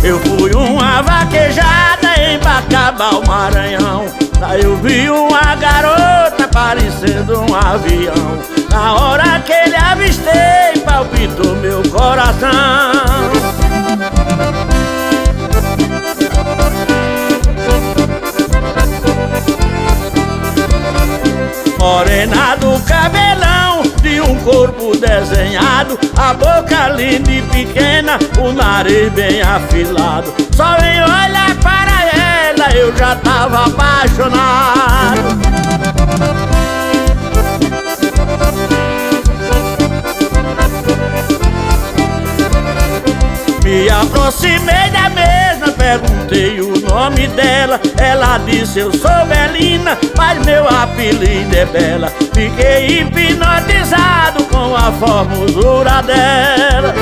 Eu fui uma vaquejada em Bacabal, Maranhão. Lá eu vi uma garota parecendo um avião. Na hora que ele avistei, palpitou meu coração. Morena do cabelão, de um corpo desenhado, a boca linda e pequena, o nariz bem afilado. Só em olhar para ela eu já tava apaixonado. Me aproximei da mesa, perguntei o nome dela. Ela disse: eu sou Belina, mas meu apelido é Bela. Fiquei hipnotizado com a formosura dela.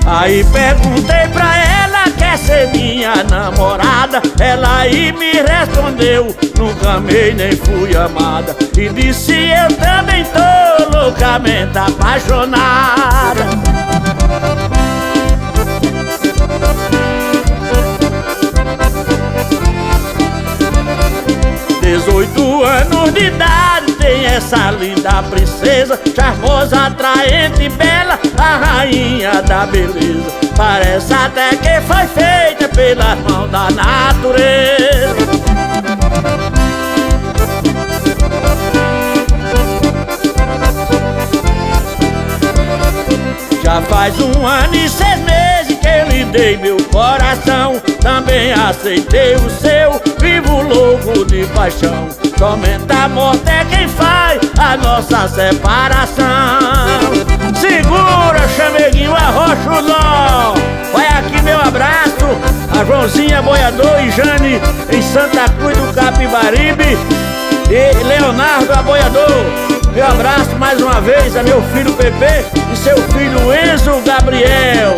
Aí perguntei pra ela: quer ser minha namorada? Ela aí me respondeu: nunca amei nem fui amada. E disse: eu também tô loucamente apaixonada. Dezoito anos de idade tem essa linda princesa, charmosa, atraente e bela, a rainha da beleza. Parece até que foi feita pelas mãos da natureza. Já faz 1 ano e 6 meses que eu lhe dei meu coração. Também aceitei o seu, vivo louco de paixão. Somente a morte é quem faz a nossa separação. Segura, chameguinho, arrocha o nó. Vai aqui meu abraço a Joãozinha Boiador e Jane em Santa Cruz do Capibaribe e Leonardo a Boiador. Meu abraço mais uma vez a meu filho Pepe e seu filho Enzo Gabriel.